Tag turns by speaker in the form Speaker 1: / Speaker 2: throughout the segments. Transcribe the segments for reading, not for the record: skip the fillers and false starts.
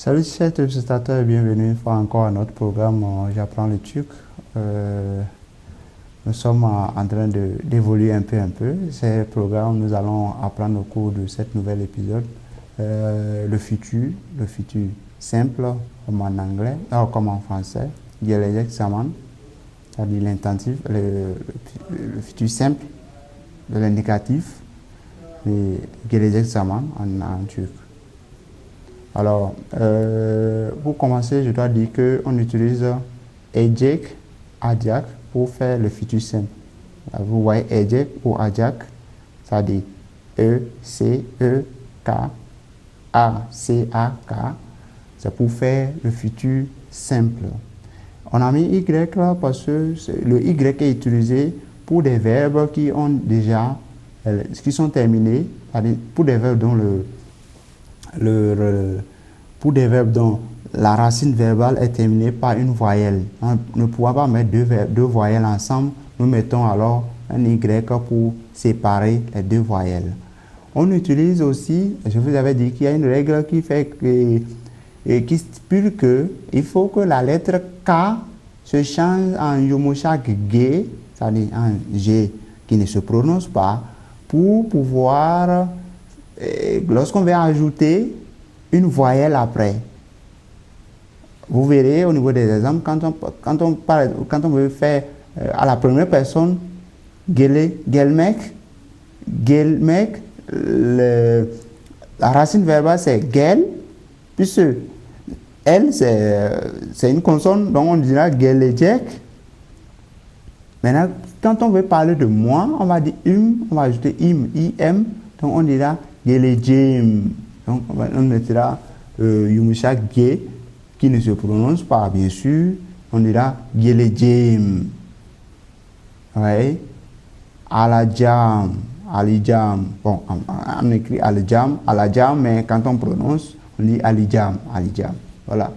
Speaker 1: Salut chers téléspectateurs et bienvenue une fois encore à notre programme J'apprends le turc. Nous sommes en train d'évoluer un peu. C'est le programme, nous allons apprendre au cours de cet nouvel épisode le futur simple comme en anglais, comme en français, gelecek zaman, c'est-à-dire l'intensif, le futur simple, de l'indicatif, et gelecek zaman en turc. Alors, pour commencer, je dois dire qu'on utilise ecek, acak pour faire le futur simple. Alors, vous voyez ecek ou acak, ça dit E-C-E-K, A-C-A-K, c'est pour faire le futur simple. On a mis Y là parce que le Y est utilisé pour des verbes qui sont terminés, pour des verbes dont pour des verbes dont la racine verbale est terminée par une voyelle. On ne pourra pas mettre deux voyelles ensemble. Nous mettons alors un Y pour séparer les deux voyelles. On utilise aussi, je vous avais dit qu'il y a une règle qui stipule qu'il faut que la lettre K se change en yumuşak G, c'est-à-dire en G qui ne se prononce pas, pour pouvoir, lorsqu'on va ajouter une voyelle après. Vous verrez au niveau des exemples, quand on veut faire à la première personne, gelmek, la racine verbale c'est gel, puisque L c'est une consonne, donc on dira gelecek. Maintenant, quand on veut parler de moi, on va dire on va ajouter im, donc on dira gelecem. Donc on mettra yumuşak G qui ne se prononce pas, bien sûr. On dira gelecem. Ouais. Alacağım. Bon, on écrit alacağım, mais quand on prononce, on dit alacağım. Voilà.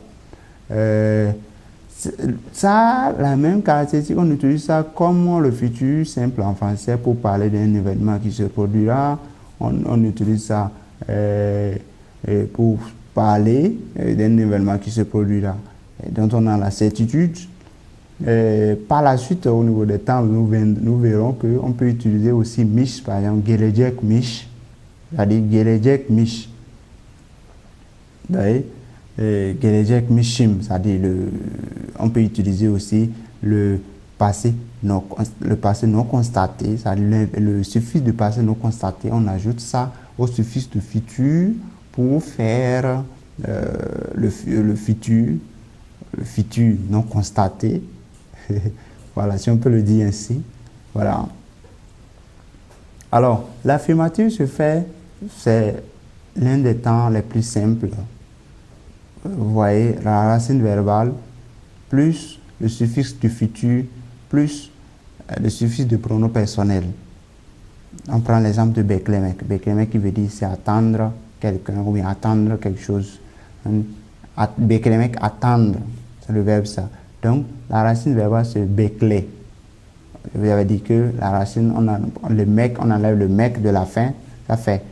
Speaker 1: Ça, la même caractéristique, on utilise ça comme le futur simple en français pour parler d'un événement qui se produira. On utilise ça pour parler d'un événement qui se produira, dont on a la certitude. Par la suite, au niveau des temps, nous verrons qu'on peut utiliser aussi mich, par exemple, gelecek mich, c'est-à-dire gelecek mich. Gelecek mişim, c'est-à-dire on peut utiliser aussi le passé non constaté, c'est-à-dire le suffixe de passé non constaté, on ajoute ça au suffixe de futur pour faire le futur non constaté. Voilà, si on peut le dire ainsi. Voilà. Alors, l'affirmative c'est l'un des temps les plus simples. Vous voyez, la racine verbale plus le suffixe du futur plus le suffixe de pronom personnel. On prend l'exemple de beklemek. Beklemek qui veut dire c'est attendre quelqu'un ou bien attendre quelque chose. Beklemek, attendre, c'est le verbe ça. Donc, la racine verbale c'est bekle. Je vous avais dit que la racine, on enlève le mec de la fin, ça fait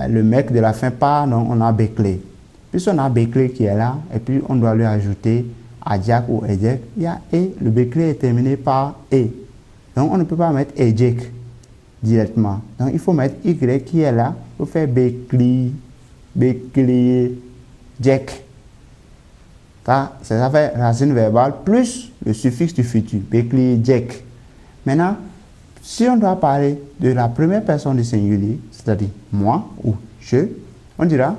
Speaker 1: le mec de la fin pas, donc on a bekle. Puis on a bekle qui est là, et puis on doit lui ajouter acak ou ecek. Il y a et, le bekle est terminé par e. Donc on ne peut pas mettre ecek directement. Donc il faut mettre y qui est là pour faire bekli, jek. Ça fait racine verbale plus le suffixe du futur, bekli, jek. Maintenant, si on doit parler de la première personne du singulier, c'est-à-dire moi ou je, on dira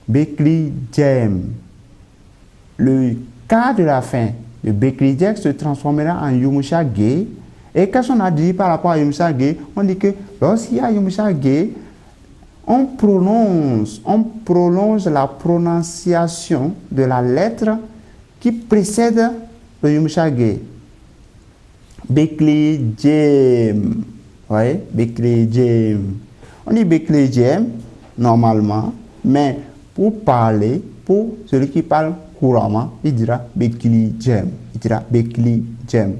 Speaker 1: bekleyeceğim. Le K de la fin de bekleyecek se transformera en yumuşak G. Et qu'est-ce qu'on a dit par rapport à yumuşak G? On dit que lorsqu'il y a yumuşak G, on prolonge la prononciation de la lettre qui précède le yumuşak G. Bekleyeceğim. Oui, bekleyeceğim. On dit bekleyeceğim normalement, mais pour parler, pour celui qui parle couramment, il dira bekleyeceğim. Il dira bekleyeceğim.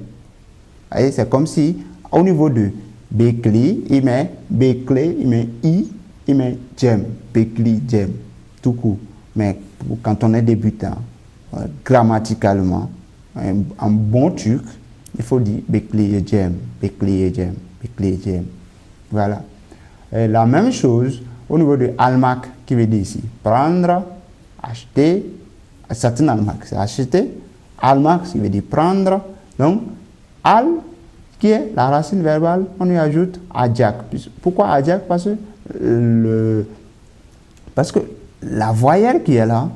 Speaker 1: C'est comme si, au niveau de bekli, il met bekle, il met i, il met cem, bekleyeceğim, tout court. Mais quand on est débutant, grammaticalement, en bon turc, il faut dire bekleyeceğim, bekleyeceğim, bekleyeceğim. Voilà. Et la même chose au niveau de almak qui veut dire ici prendre, acheter. Certains almak, c'est acheter. Almak, qui veut dire prendre. Donc, al, qui est la racine verbale, on lui ajoute ajak. Pourquoi ajak? Parce que la voyelle qui est là,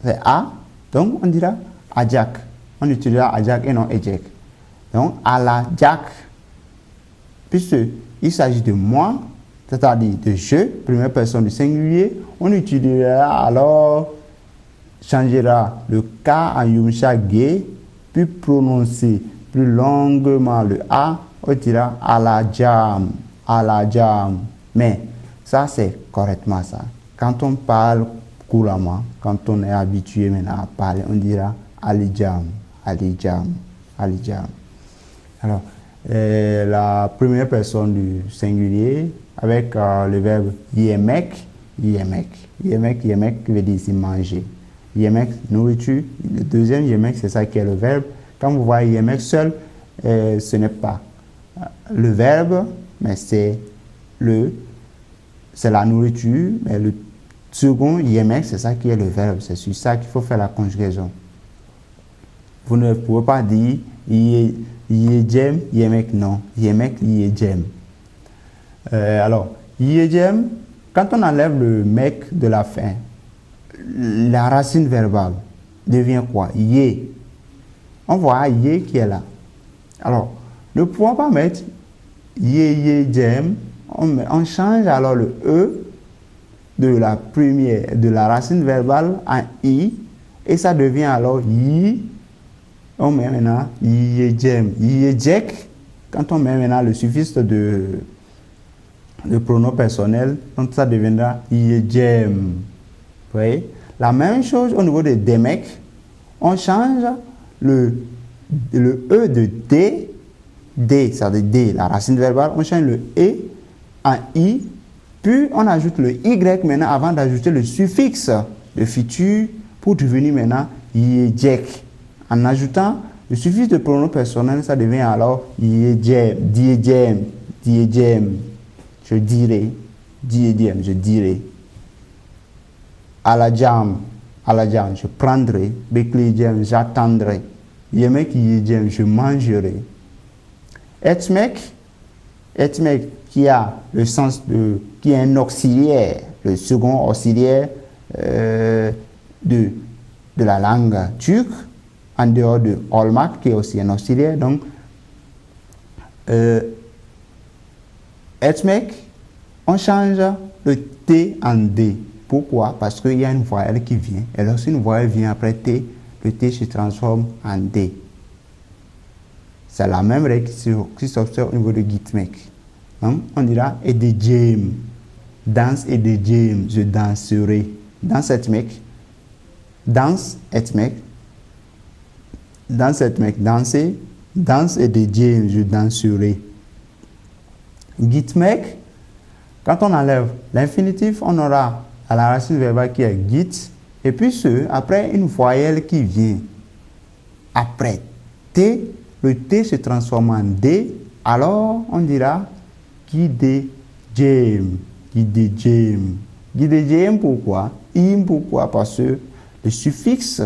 Speaker 1: c'est A, donc on dira ajak. On utilisera ajak et non ejek. Donc, alajak, puisqu'il s'agit de moi, c'est-à-dire de je, première personne du singulier, on utilisera alors, changera le K en yumsha ge, puis prononcer plus longuement le A, on dira alajam, alajam. Mais ça, c'est correctement ça. Quand on parle couramment, quand on est habitué maintenant à parler, on dira alijam, alijam, alijam. Alors, la première personne du singulier avec le verbe yemek, yemek. Yemek, yemek veut dire ici manger. Yemek, nourriture. Le deuxième yemek, c'est ça qui est le verbe. Quand vous voyez yemek seul, ce n'est pas le verbe, mais c'est la nourriture. Mais le second yemek, c'est ça qui est le verbe. C'est sur ça qu'il faut faire la conjugaison. Vous ne pouvez pas dire yiyeceğim, yemek, non. Yemek, yiyeceğim. Alors, yiyeceğim, quand on enlève le mek de la fin, la racine verbale devient quoi? Ye. On voit ye qui est là. Alors, ne pouvons pas mettre yiyeceğim, on change alors le e de la racine verbale en i, et ça devient alors yi. On met maintenant yiyeceğim, yiyecek. Quand on met maintenant le suffixe de pronom personnel, donc ça deviendra yiyeceğim. Vous voyez? La même chose au niveau de demek, on change le e de d, c'est-à-dire d, la racine verbale, on change le e en i, puis on ajoute le y maintenant avant d'ajouter le suffixe de futur pour devenir maintenant yiyecek. En ajoutant le suffixe de pronom personnel, ça devient alors yiyeceğim, diyeceğim, diyeceğim, je dirai, diyeceğim, je dirai. Alacağım, alacağım, je prendrai, bekleyeceğim, j'attendrai. Yemek yiyeceğim, je mangerai. Etmek, etmek qui a le sens qui est un auxiliaire, le second auxiliaire de la langue turque, en dehors de olmak, qui est aussi un auxiliaire. Donc, etmek, on change le T en D. Pourquoi? Parce qu'il y a une voyelle qui vient. Et lorsqu'une voyelle vient après T, le T se transforme en D. C'est la même règle qui s'observe au niveau de gitmek. Donc, on dira edeceğim, danse edeceğim, je danserai. Danse etmek, danse etmek, danse etmek, danser, danse edeceğim, je danserai. Gitmek, quand on enlève l'infinitif, on aura à la racine verbale qui est git, et puis après une voyelle qui vient après T, le T se transforme en D, alors on dira gideceğim, gideceğim. Gideceğim pourquoi? Pourquoi? Parce que le suffixe,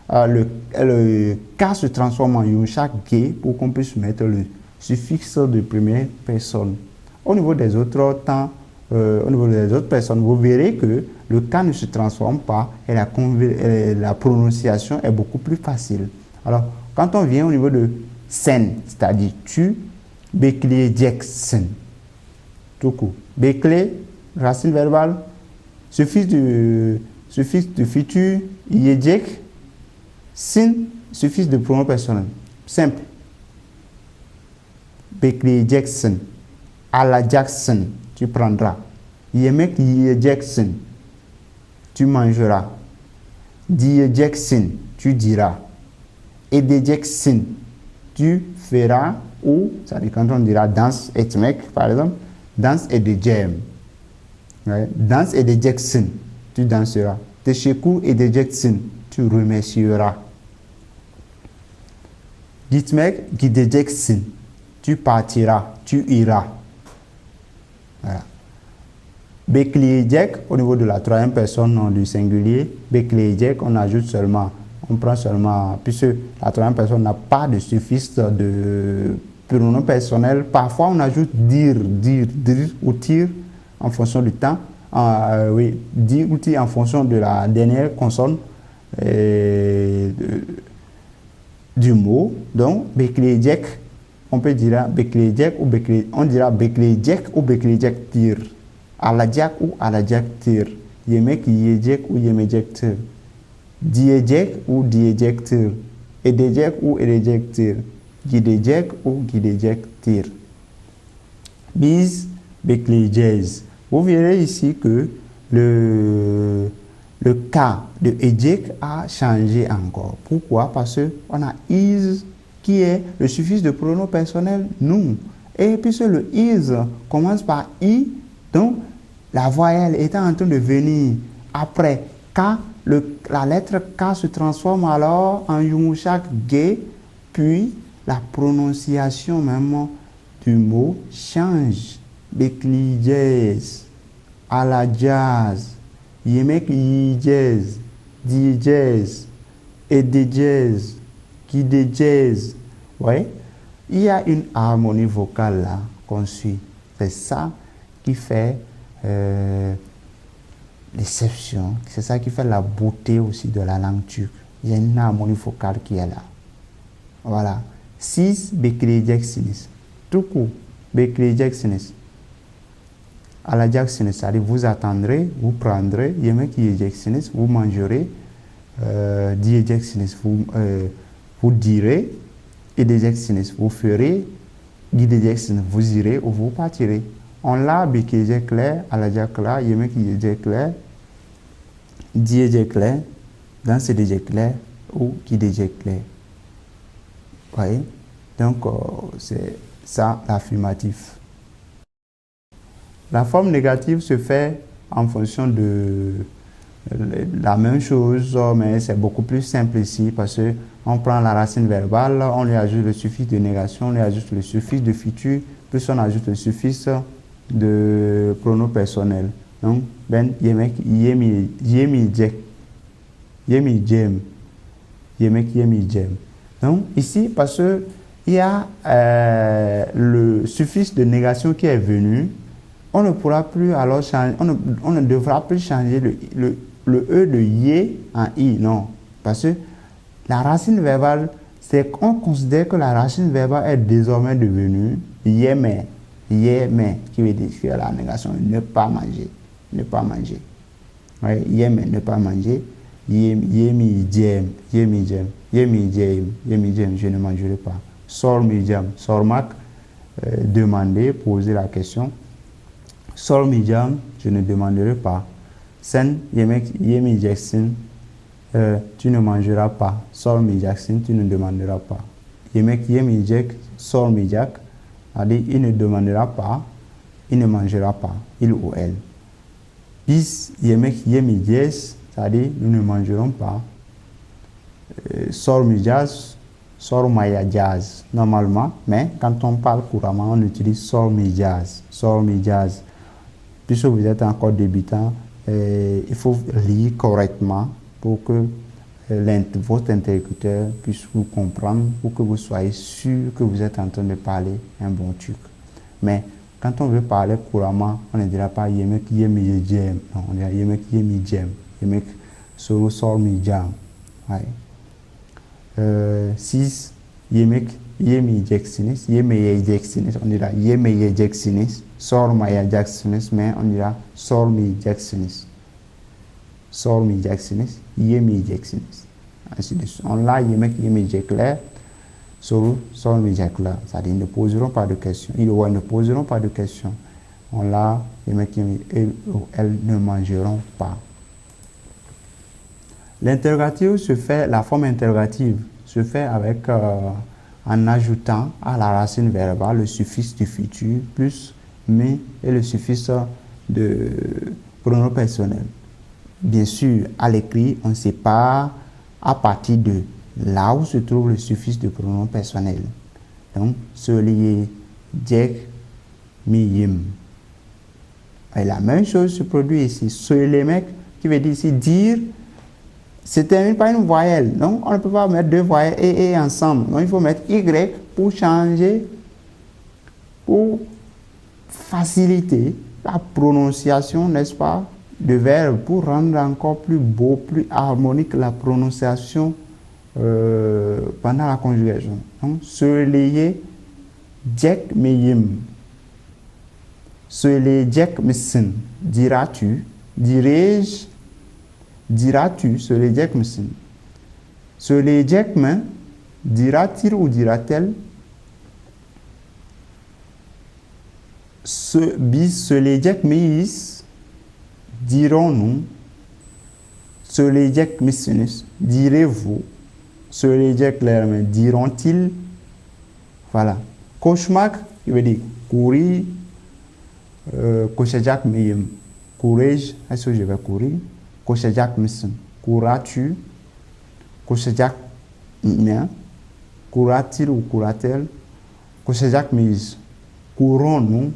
Speaker 1: le K se transforme en yumshak G pour qu'on puisse mettre le suffixe de première personne. Au niveau des autres temps, au niveau des autres personnes, vous verrez que le K ne se transforme pas et la prononciation est beaucoup plus facile. Alors, quand on vient au niveau de sen, c'est-à-dire tu, bekleyeceksin. Tout court. Bekle, racine verbale, suffixe de futur, yiyecek, sin, suffixe de pronom personnel. Simple. Bekleyeceksin. Alacaksın, tu prendras. Yemek yiyeceksin, tu mangeras. Diyeceksin, tu diras. Edeceksin, tu feras. Ou, c'est-à-dire quand on dira dans etmek, par exemple, dans edeceğim. Dans edeceksin, tu danseras. Teşekkür edeceksin. Tu remercieras. Gitmek, gideceksin. Tu partiras. Tu iras. Voilà. Bekleyecek, au niveau de la troisième personne du singulier, bekleyecek, on ajoute seulement, on prend seulement, puisque la troisième personne n'a pas de suffixe de pronom personnel, parfois on ajoute dire ou tir en fonction du temps, oui, dire ou tir en fonction de la dernière consonne du mot. Donc, bekleyecek, on peut dire bekleyecek ou on dira bekleyecek ou bekleyecek tir. Alacak ou alacaktır. Yemek yiyecek ou yemeyecektir. Diyecek ou diyecektir. Edecek ou edecektir. Gidecek ou gidecektir. Biz bekleyeceğiz. Vous verrez ici que le cas de edecek a changé encore. Pourquoi? Parce qu'on a is qui est le suffixe de pronom personnel nous. Et puisque le is commence par i, donc, la voyelle étant en train de venir après K, la lettre K se transforme alors en yumuşak G, puis la prononciation même du mot change. Bekleyeceğiz, alacağız, yemek yiyeceğiz, diyeceğiz, edeceğiz, gideceğiz. Ouais? Il y a une harmonie vocale là qu'on suit. C'est ça qui fait l'exception, c'est ça qui fait la beauté aussi de la langue turque. Il y a une harmonie vocale qui est là. Voilà. Siz bekleyeceksiniz. Tuku bekleyeceksiniz. Alacaksınız, c'est-à-dire vous attendrez, vous prendrez. Yemek yiyeceksiniz, vous mangerez. Diyeceksiniz, vous direz. Edeceksiniz, vous ferez. Gideceksiniz, vous irez ou vous partirez. On l'a bekleyecekler, alacaklar, yemek yiyecekler, diyecekler, dans edecekler ou gidecekler. Vous voyez? Donc, c'est ça l'affirmatif. La forme négative se fait en fonction de la même chose, mais c'est beaucoup plus simple ici parce qu'on prend la racine verbale, on lui ajoute le suffixe de négation, on lui ajoute le suffixe de futur, plus on ajoute le suffixe de pronom personnel. Donc, ben yemek yemeyecek, yemeyeceğim, yemek yemeyeceğim. Donc, ici, parce qu'il y a le suffixe de négation qui est venu, on ne pourra plus alors changer, on ne devra plus changer le E de yé en I, non. Parce que la racine verbale, c'est qu'on considère que la racine verbale est désormais devenue yeme. Yeme, qui veut dire la négation, ne pas manger. Ne pas manger. Ouais, yeme, ne pas manger. Yemeyeceğim, yemeyeceğim, yemeyeceğim, yemeyeceğim, je ne mangerai pas. Sormayacağım, sormak, demander, poser la question. Sormayacağım, je ne demanderai pas. Sen yemek yemeyeceksin, tu ne mangeras pas. Sormayacaksın, tu ne demanderas pas. Yemek yemeyecek, sormayacak. C'est-à-dire, il ne demandera pas, il ne mangera pas, il ou elle. Biz yemek yemeyeceğiz, c'est-à-dire, nous ne mangerons pas. Sormayacağız, sormayacağız, normalement, mais quand on parle couramment, on utilise sormayacağız, sormayacağız. Puisque vous êtes encore débutant, il faut lire correctement pour que votre interlocuteur puisse vous comprendre, pour que vous soyez sûr que vous êtes en train de parler un bon turc. Mais quand on veut parler couramment, on ne dira pas yemek yemeyeceğim, non, on dira yemek yemeyeceğim, yemek soru sormayacağım. Siz yemek yemeyeceksiniz, yemeyeceksiniz, on dira yemeyeceksiniz, sormayacaksınız, mais on dira sormayacaksınız. Sormayacaksınız, yemeyeceksiniz. Ainsi de suite. On l'a yemek yemeyecekler, soru sormayacaklar. C'est-à-dire, ils ne poseront pas de questions. Ils ne poseront pas de questions. On l'a yemek yemeyecekler, elles ne mangeront pas. L'interrogative se fait, la forme interrogative se fait avec, en ajoutant à la racine verbale le suffixe du futur plus mais et le suffixe de pronom personnel. bien sûr, à l'écrit, on sépare à partir de là où se trouve le suffixe de pronom personnel. Donc, solier, Jack, mi, yim. Et la même chose se produit ici. Solier, mec, qui veut dire ici dire, se termine par une voyelle. Donc, on ne peut pas mettre deux voyelles et ensemble. Donc, il faut mettre Y pour changer, pour faciliter la prononciation, n'est-ce pas, de verbes, pour rendre encore plus beau, plus harmonique la prononciation pendant la conjugation. Donc, solier, Jack, mi, yim. Solier, Jack, misin. Diras-tu, dirais-je, diras-tu, solier, Jack, misin. Solier, Jack, mais, dira-t-il ou dira-t-elle? Solier, Jack, mis, dirons-nous. Solier, Jack, misinus, direz-vous. Solier, Jack, mais, diront-ils? Voilà. Cauchemar, il veut dire courir. Cochejak miyem. Courage, est-ce que je vais courir? Cochejak misin. Courras-tu? Cochejak mien. Courra-t-il ou courra-t-elle? Cochejak mis. Courons-nous?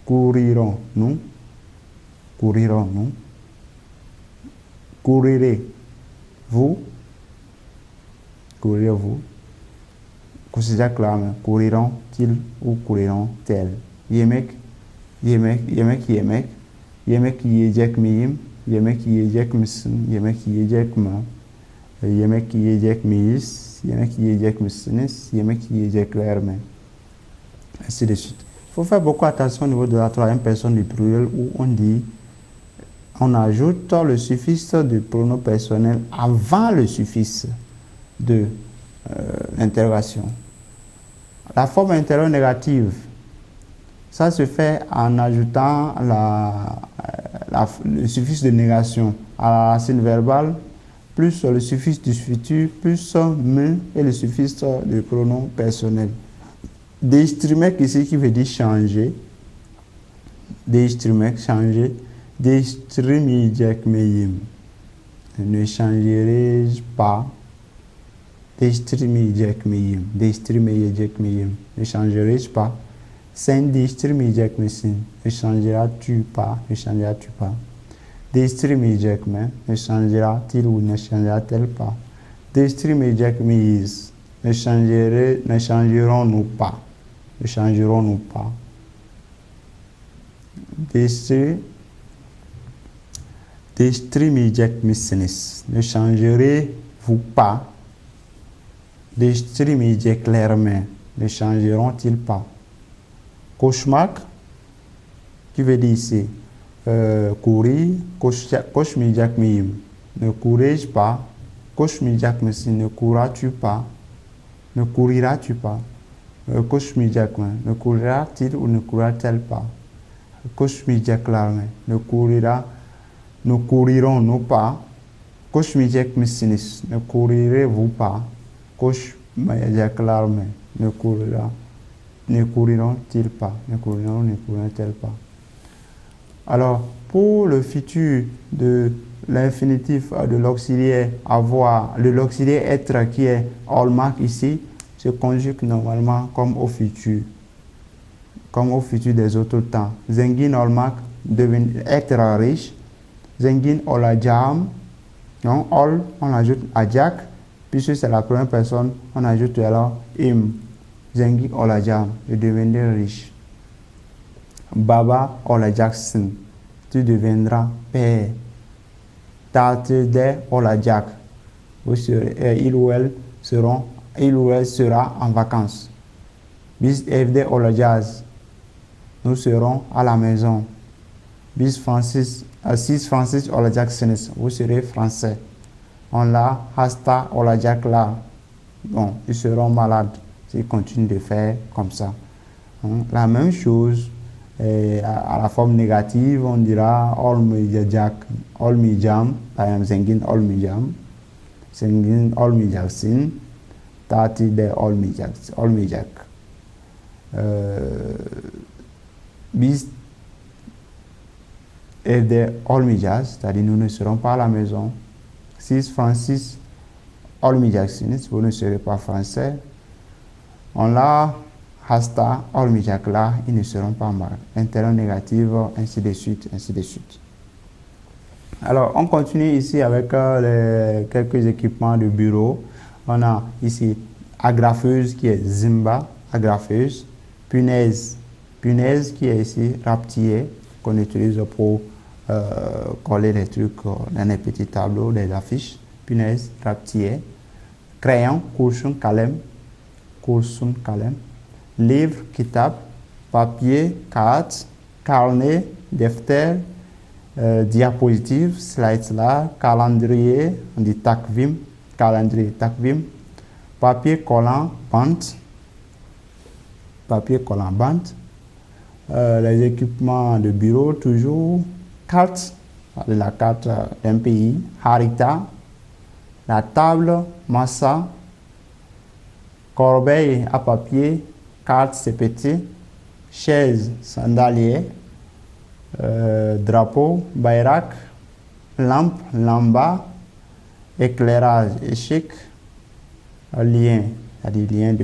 Speaker 1: Courirons-nous? Courirons-nous? Courirez-vous? Courirez-vous? Cochejak là, couriront-ils ou couriront-elles? Yemek, yemek, yemek, yemek. Yemek yiyecek miyim? Yemek yiyecek misin? Yemek yiyecek mi? Yemek yiyecek miyiz? Yemek yiyecek misiniz? Yemek yiyecekler mi? Ainsi de suite. Il faut faire beaucoup attention au niveau de la troisième personne du pluriel où on ajoute le suffixe de pronom personnel avant le suffixe de l'interrogation. La forme intérieure négative, ça se fait en ajoutant le suffixe de négation à la racine verbale, plus le suffixe du futur, plus me et le suffixe de pronom personnel. Deistrimek ici qui veut dire changer. Deistrimek, changer. Deistrimijek meyim. Ne changerai-je pas? Deistrimijek meyim. Deistrimijek meyim. Ne changerai-je pas? Sen deistrimijek mesin. Ne changeras-tu pas? Ne changeras-tu pas? Deistrimijek me. Ne changera-t-il ou ne changera-t-elle pas? Deistrimijek meyiz. Ne changerons-nous pas? Ne changerons-nous pas? Deistrimijek misiniz. Ne changerez-vous pas? Deistrimijek lerme. Ne changeront-ils pas? Cauchemar, qui veut dire ici courir, koshmijak miyim. Ne courrai-je pas? Koshmijak misin. Ne courras-tu pas? Ne couriras-tu pas? Koshmijak me. Ne courira-t-il ou ne courra-t-elle pas? Koshmijak larme. Ne courirons-nous pas? Koshmijak misinis. Ne courirez-vous pas? Koshmijak larme. Ne couriront-ils pas? Ne couriront-elles pas? Alors, pour le futur de l'infinitif de l'auxiliaire avoir, de l'auxiliaire être qui est hallmark ici, se conjugue normalement comme au futur des autres temps. Zengin hallmark, être riche. Zengin olajam, non, all, on ajoute ajak, puisque c'est la première personne, on ajoute alors im. Zengin olajam, je deviendrai riche. Baba olajaksin, tu deviendras père. Tate de olajak, il ou elle sera en vacances. Bis evde olajaz, nous serons à la maison. Bis Francis, Assis Francis olajaksines, vous serez français. On l'a hasta olajak là. Bon, ils seront malades s'ils continuent de faire comme ça. La même chose. À la forme négative, on dira olmijak, olmijam, par exemple zengin olmijam, zengin olmijaksin, tati de olmijak. Bis ede all media, c'est-à-dire nous ne serons pas à la maison. Si Francis all media since vous ne serez pas français, on l'a hasta all media là, ils ne seront pas mal. Interne négative, ainsi de suite, ainsi de suite. Alors, on continue ici avec quelques équipements de bureau. On a ici agrafeuse qui est Zimba, agrafeuse, punaise qui est ici raptier, qu'on utilise pour coller les trucs dans les petits tableaux, des affiches, punaise, raptier, crayon, kursun kalem, livre, kitab, papier, carte, carnet, defter, diapositive, slides là, calendrier, on dit takvim, calendrier, takvim, papier collant, bande, les équipements de bureau, toujours, carte, la carte d'un pays, harita, la table, massa, corbeille à papier, carte, c'est petit, chaise, sandalier, drapeau, bayrak, lampe, lamba, éclairage, échic, lien, c'est-à-dire lien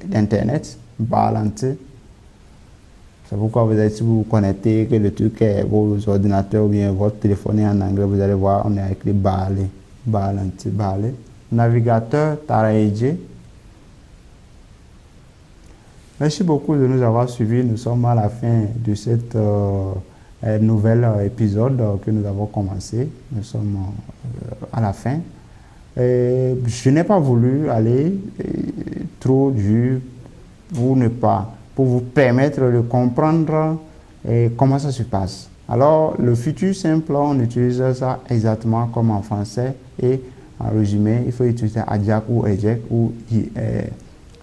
Speaker 1: d'internet, balance. C'est pourquoi vous allez, si vous vous connectez, que le truc est vos ordinateurs ou bien votre téléphone est en anglais, vous allez voir, on est écrit balé, balance, balé. Navigateur, taraïdje. Merci beaucoup de nous avoir suivis. Nous sommes à la fin de cette nouvel épisode que nous avons commencé. Nous sommes à la fin. Je n'ai pas voulu aller trop dur pour vous permettre de comprendre comment ça se passe. Alors, le futur simple, on utilise ça exactement comme en français. Et en résumé, il faut utiliser adjak ou ejek ou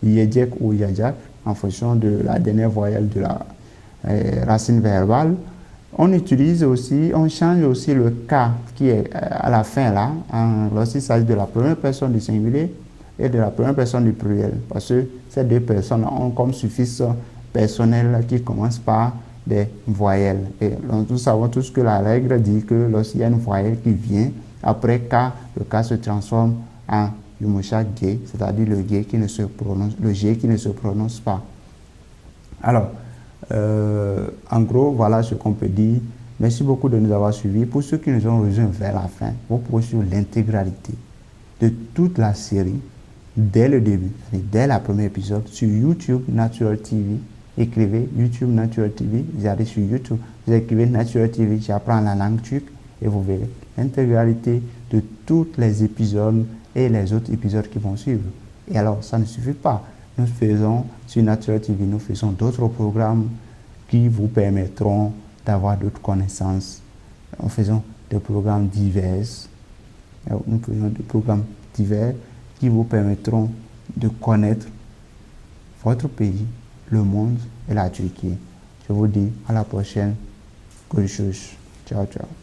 Speaker 1: yejek ou yajak en fonction de la dernière voyelle de la racine verbale. On utilise aussi, on change aussi le cas qui est à la fin là, lorsqu'il s'agit de la première personne du singulier et de la première personne du pluriel. Parce que ces deux personnes ont comme suffixe personnel qui commence par des voyelles. Et nous savons tous que la règle dit que lorsqu'il y a une voyelle qui vient, après K, le K se transforme en Yumosha G, c'est-à-dire le G qui ne se prononce, le G qui ne se prononce pas. Alors, en gros, voilà ce qu'on peut dire. Merci beaucoup de nous avoir suivis. Pour ceux qui nous ont rejoints vers la fin, vous pouvez suivre l'intégralité de toute la série dès le début, dès le premier épisode, sur YouTube Natural TV. Écrivez YouTube Natural TV, vous allez sur YouTube, vous écrivez Natural TV, j'apprends la langue turque et vous verrez l'intégralité de tous les épisodes et les autres épisodes qui vont suivre. Et alors, ça ne suffit pas. Nous faisons sur Natural TV, nous faisons d'autres programmes qui vous permettront d'avoir d'autres connaissances. Nous faisons des programmes divers. Nous faisons des programmes divers qui vous permettront de connaître votre pays, le monde et la Turquie. Je vous dis à la prochaine. Görüşürüz. Ciao, ciao.